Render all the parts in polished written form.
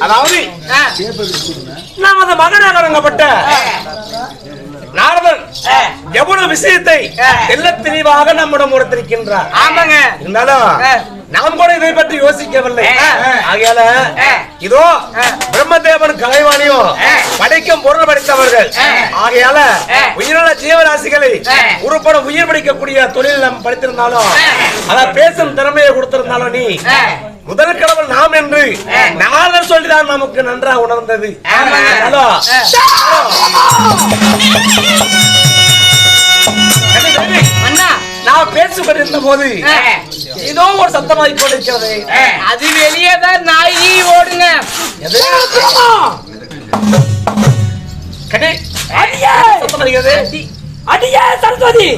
அதாவது நமது மகனாக வழங்கப்பட்ட நாரதன் எவ்வளவு விஷயத்தை தெல்ல தெளிவாக நம்மிடம் உரைத்திருக்கின்றார். ஆமாங்க. இருந்தாலும் நாம் கூட இதை பற்றி யோசிக்கவில்லை. ஆகையால இதோ பிரம்மதேவன் கலைவாணியும் படைக்கும் பொருள் படைத்தவர்கள். ஆகையால உயிருள்ள ஜீவராசிகளை உருப்பட உயிர் படைக்கக்கூடிய தொழில் நாம் படித்திருந்தாலும் அத பேசும் திறமையை கொடுத்திருந்தாலும் நீ முதல் கடவுள் நாம் என்று நாளர் சொல்லிதான் நமக்கு நன்றாக உணர்ந்தது. நான் பேசுகின்ற போது ஏதோ ஒரு சத்தமாய் கொண்டிருக்கிறது. அது வெளியேதான் நாயி ஓடுங்க. அடியே சரஸ்வதி,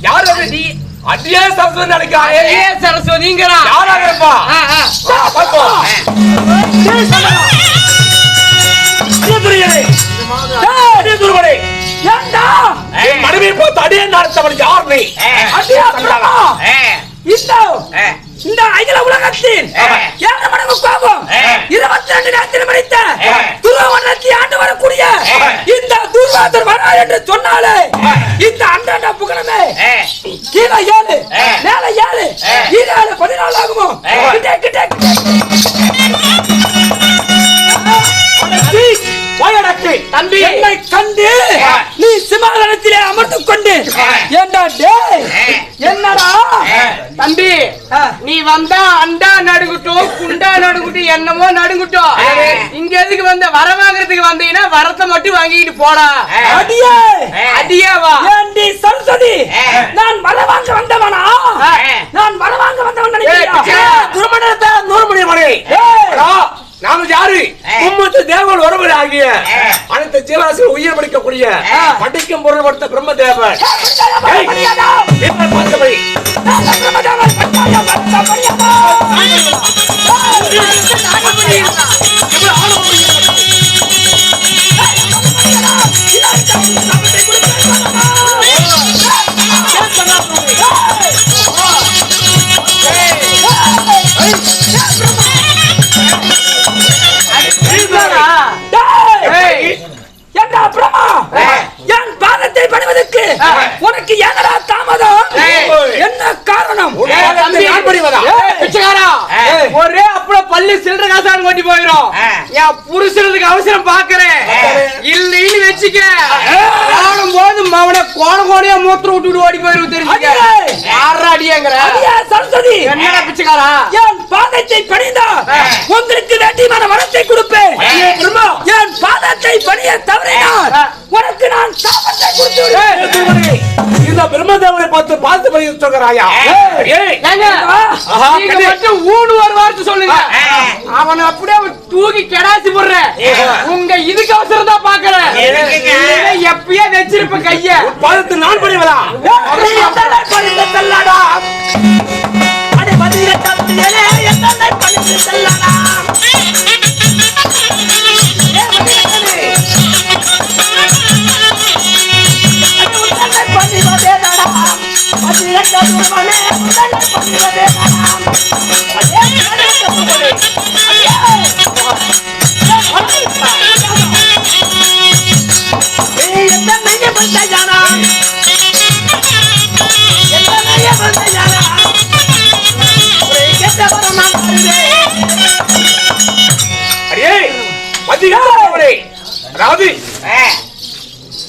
யார் அது? அடியே சரஸ்வதி நினைக்கிறாரே. சரஸ்வதிங்கிறா யாராக இருப்பா? மனைவி போத்து அடியே நடத்தவன் யார் நீ? இந்த அகில உலகத்தில் 7 மடங்கு கோபம் 22 நேரத்தில் மறைத்த துருவனத்தை ஆண்டு வரக்கூடிய இந்த துர்வாதர் வரார் என்று சொன்னாலே இந்த அண்டாண்ட புகழமே கீழே 7 மேல 7 ஈரால 14 ஆகுமோ? தம்பி, என்னை கண்டு நீ சிமாலனத்திலே அமர்ந்து கொண்டு என்னடா தம்பி, நீ வந்தா அண்டா நடுங்கட்டும் குண்டா நடுங்கட்டும் என்னமோ நடுங்கட்டும். இங்க எதுக்கு வந்த? வர வாங்குறதுக்கு வந்தீங்கன்னா வரத்தை மட்டும் வாங்கிட்டு போடா. அடியே அடியாவா? ஏண்டி சரஸ்வதி, நான் வர வாங்க வந்தவனா? நான் வர வாங்க வந்தவன் நினைக்கிறேன். துருமணத்தை 100 மணி மணி நாம யாரு? மும்மூர்த்தி தேவர்கள் ஒருவர் ஆகிய அனைத்து ஜீவராசிகள் உயிர் படிக்கக்கூடிய படிக்கும் பொருள் படுத்த பிரம்மதேவன். என் பாதத்தை பணிவதற்கு உனக்கு என்னடா தாமதம்? என்ன காரணம்? ஒரே அப்பட பள்ளி சில்லற காசான் கொண்டு போயிரும். என் புருஷனுக்கு அவசரம் பாக்குறேன் இல்லைன்னு வச்சுக்க. ஆடும் போது அவனை கோண கோணையா மூத்திரம் விட்டு ஓடி போயிரும். தெரிஞ்சுக்க யாராடியங்கிற சரஸ்வதி, என்னடா பிச்சைக்காரா? என் பாதத்தை பணிந்தா உங்களுக்கு வேண்டியமான வரத்தை கொடுப்பேன். என் பாதத்தை பணிய தவறினார் உனக்கு நான் சாபத்தை கொடுத்து இந்த பிரம்மதேவனை பார்த்து பணி சொல்கிறாயா? நீங்க மட்டும் ஊடு ஒரு வார்த்தை சொல்லுங்க. அவனை அப்படியே தூக்கி கெடாசி போடுறேன். உங்க இதுக்கு அவசரம் தான் பாக்குறேன். எப்பயே வச்சிருப்ப கைய பாதத்து நான் பணிவதா? செல்லாடா அடே பதில தப்பியலே எத்தனை பணிந்து செல்லாடா.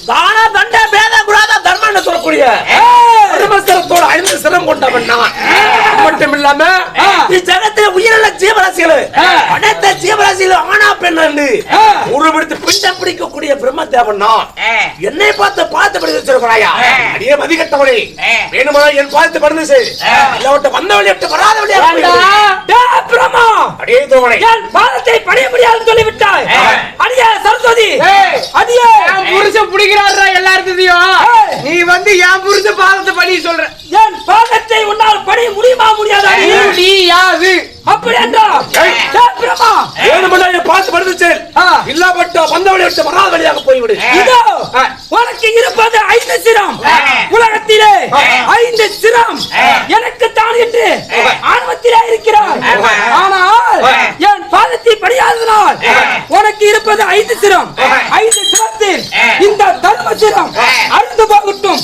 தானா தண்ட பேத குராத தர்மன்னு சொல்லக்கூடிய பிரம்மஸ்தரத்தோட 5 சிரம் கொண்டவன் நான். மட்டும் இல்லாம ஜகத்துல உயிருள்ள ஜீவராசிகள் அனைத்து ஜீவராசிகளும் ஆனா பெண்ணு உருவெடுத்து பிண்டம் பிடிக்கக்கூடிய பிரம்மதேவன் நான். என்னை பார்த்து படி வச்சிருக்கிறாயா? அடியே மதிக்கட்டவனே, வேணுமா என் பார்த்து படுந்து செய். இல்ல வந்த வழி விட்டு வராத வழியா பிரம்மா, அடியே தோவனே என் பாதத்தை பணிய முடியாது சொல்லிவிட்டாய். அடியே சரஸ்வதி, அடியே என் புருஷன் பிடிக்கிறாரா எல்லாருக்கும். நீ வந்து என் புருஷ பாதத்தை பணி சொல்ற. என் பாதத்தை உன்னால் பணிய முடியுமா முடியாதா? முடியாது. அப்படி என்றால் பிரம்மா வேணுமா என் பார்த்து படுந்து செய். இல்லாமட்ட வந்த வழி விட்டு வராத வழியாக போய்விடு. இதோ உனக்கு இருப்பது 5 சிரம். உலகத்திலே 5 சிரம் எனக்கு தான் என்று ஆர்வத்திலே இருக்கிறார். ஆனால் இருப்பது 5 சிரம். 5 சிரத்தில் இந்த தர்ம சிரம் அறுந்து போகட்டும்.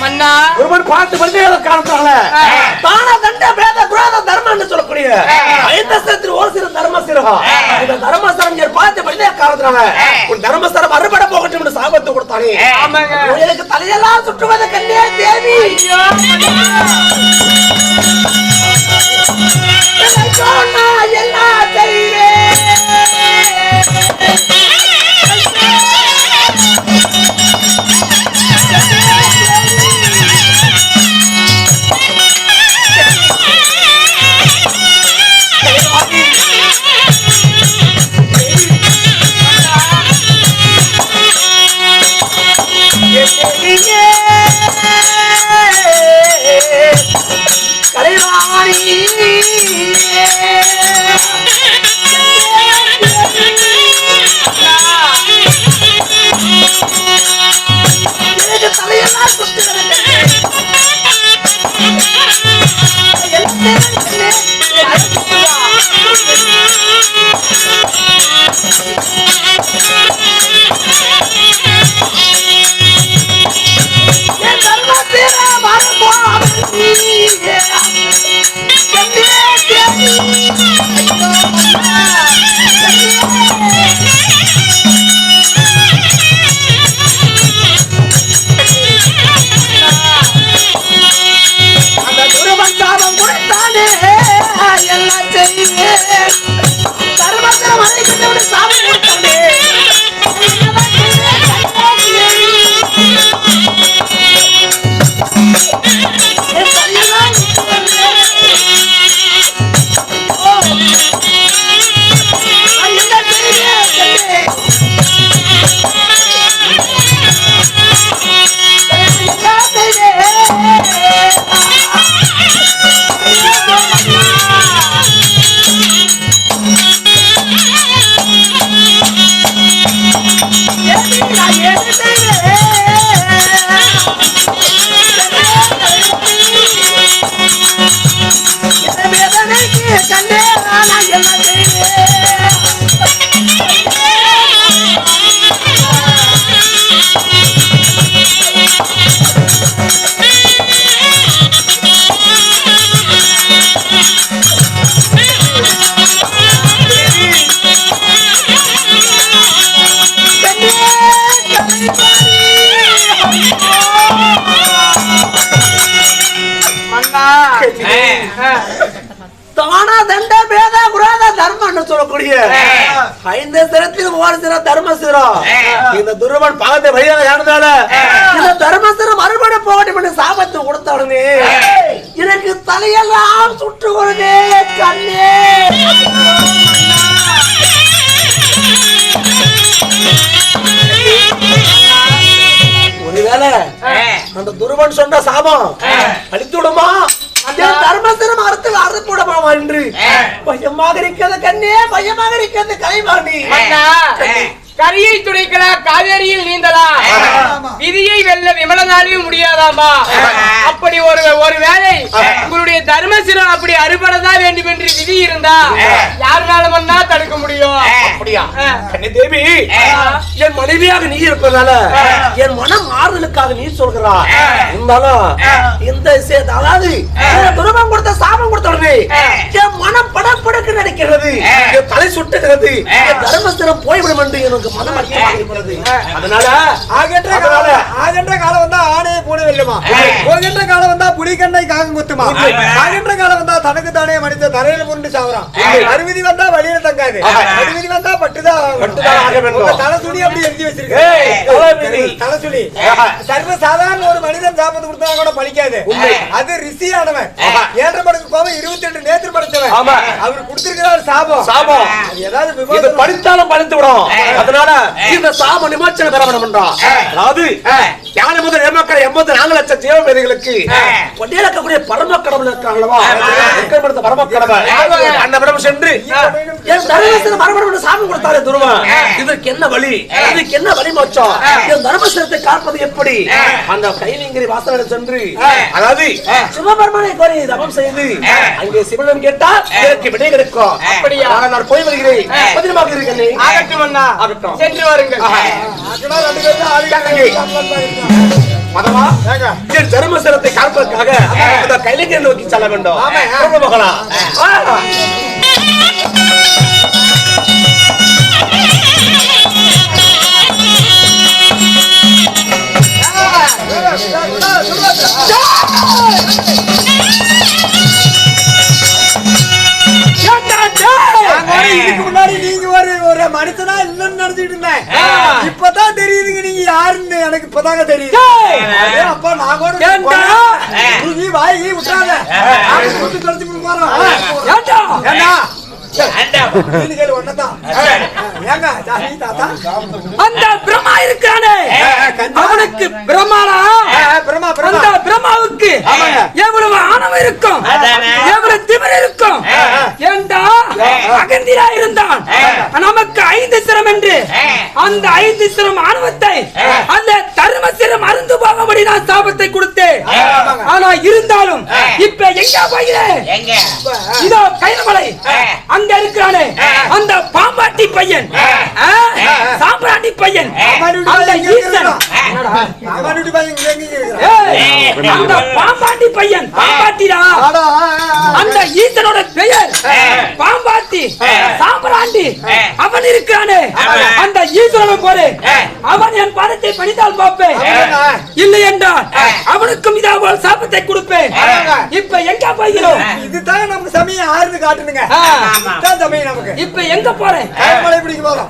மன்னா ஒருவன் பார்த்து வந்து காரணத்தால தானா தண்ட பேத குராத தர்மம்னு சொல்லக்கூடிய ஐந்தஸ்திரத்தில் ஒரு சில தர்மசிரம் இந்த தர்மசரம் பார்த்து வந்து காரணத்தால உன் தர்மசரம் அறுபட போகட்டும் என்று சாபத்தை கொடுத்தானே. ஆமாங்க. எனக்கு தலையெல்லாம் சுற்றுவது கண்ணே தேவி. எல்லாம் செய்வேன். தானா தண்ட பேத குராத தர்மம்னு சொல்லக்கூடிய ஐந்து சிரத்தில் ஒரு சில தர்மசிரம் இந்த துருவன் பாகத்தை வழியாக காரணத்தால இந்த தர்மசிரம் அறுபட போகட்டும் என்று சாபத்தை கொடுத்த உடனே எனக்கு தலையெல்லாம் சுற்று வருதே கண்ணே. ஒருவேளை அந்த துருவன் சொன்ன சாபம் அழித்து விடுமா? தர்மசிரம் அறுத்து அறுத்து விடமா என்று பையமாக இருக்கிறது கண்ணே, பையமாக இருக்கிறது கலைவாணி. கரியை துடைக்கலாம், காவேரியில் நீந்தலாம், விதியை வெல்ல விமலனாலையும் முடியாதாமா. அப்படி ஒரு வேளை உங்களுடைய தர்மசிரம் அப்படி அறுபடதான் வேண்டும் என்று விதி இருந்தா யாருனாலும் தடுக்க முடியும். அப்படியா கண்ணே தேவி, என் மனைவியாக நீ இருப்பதால என் மனம் ஆறுதலுக்காக நீ சொல்கிறாய். இருந்தாலும் இந்த அதாவது துருவம் கொடுத்த சாபம் கொடுத்த உடனே என் மனம் படப்படக்கு நினைக்கிறது, என் தலை சுட்டுகிறது, என் தர்மசிரம் போய்விடும் என்று எனக்கு மனம் அடிக்கிறது. அதனால ஆகின்ற காலம் வந்தா ஆணையை போட வெல்லுமா, போகின்ற காலம் வந்தா புலிகண்ணை காகம் குத்துமா, ஆகின்ற காலம் வந்தா தனக்கு தானே மனித தரையில புரண்டு சாவறான், அறுவிதி வந்தா வழியில தங்காது, அறுவிதி வந்தா பட்டுதான் ஆக வேண்டும். தலை துணி அப்படி எழுதி வச்சிருக்கு, தலை துணி சர்வ சாதாரண ஒரு மனிதன் சாப்பிட்டு கொடுத்தா கூட பழிக்காது. அது ரிஷியானவன், 7 மடங்கு கோபம் 28 நேற்று படைச்சவன், அவர் கொடுத்திருக்கிறார் சாபம். ஏதாவது இது விபத்து படித்தாலும் பழித்து விடும். அதனால இந்த சாம நிமாச்சல பெறப்படும் என்றான். அதாவது யானை முதல் எம்மக்கள் 80 லட்சம் ஜீவவேதிகளுக்கு கொண்டிருக்கக்கூடிய பரம கடவுள் இருக்காங்களவா, பரம கடவுள் அன்னபுரம் சென்று என் தர்மேஸ்வரர் மரபணு சாமி கொடுத்தாரு துருவா. இதற்கு என்ன வழி, இதுக்கு என்ன வழி மோட்சம், என் தர்மேஸ்வரத்தை காப்பது எப்படி? அந்த கைலிங்கிரி வாசலிடம் சென்று அதாவது சிவபெருமானை கோரி தவம் செய்து அங்கே சிவனிடம் கேட்டால் எனக்கு விடை கிடைக்கும். அப்படியா? நான் போய் வருகிறேன். பத்திரமாக இருக்கிறேன். ஆகட்டும் அண்ணா, ஆகட்டும். சென்று வாருங்கள். மதமா என் தர்மேஸ்வரத்தை காப்பதற்காக அந்த கைலிங்கிரி நோக்கி செல்ல வேண்டும். மகளா இதுக்கு முன்னாடி நீங்க ஒரு மனுஷனா இல்லன்னு நினைச்சிட்டு இருந்தேன். இப்பதான் தெரியுதுங்க நீங்க யாருன்னு. எனக்கு இப்பதாங்க தெரியுது. அப்பா நான் கூட நீ வாங்கி விட்டுறாங்க அந்த பிரம்மா இருக்கானே அவனுக்கு பிரம்மாவுக்கு எவ்வளவு ஆணவம் இருக்கும், எவ்வளவு திமிர் இருக்கும். ஏண்டா அகந்திரா இருந்தான் நமக்கு 5 சிரம் என்று அந்த 5 சிரம் ஆணவத்தை அந்த தர்ம சிரம் அருந்து போகும்படி நான் சாபத்தை கொடுத்தேன். ஆனா இருந்தாலும் இப்ப எங்க போகிறேன்? இதோ கைலமலை அங்க இருக்கிறானே அந்த பாம்பாட்டி பையன், சாம்பிராண்டி பையன், அந்த ஈசன், அந்த பாம்பாட்டி பையன், பாம்பாட்டிடா அந்த ஈசனோட பெயர் பாம்பாட்டி சாம்பிராண்டி. அவன் இருக்கிறானே அந்த ஈசனோட போரு அவன் என் பாதத்தை பணித்தால் பார்ப்பேன், இல்லை என்றால் அவனுக்கும் இதாவோல் சாபத்தை கொடுப்பேன். இப்ப எங்க போகிறோம்? இதுதான் நம்ம சமயம் ஆறுன்னு காட்டுனுங்க. நமக்கு இப்ப எங்க போறேன்? மலை பிடிக்க போறோம்.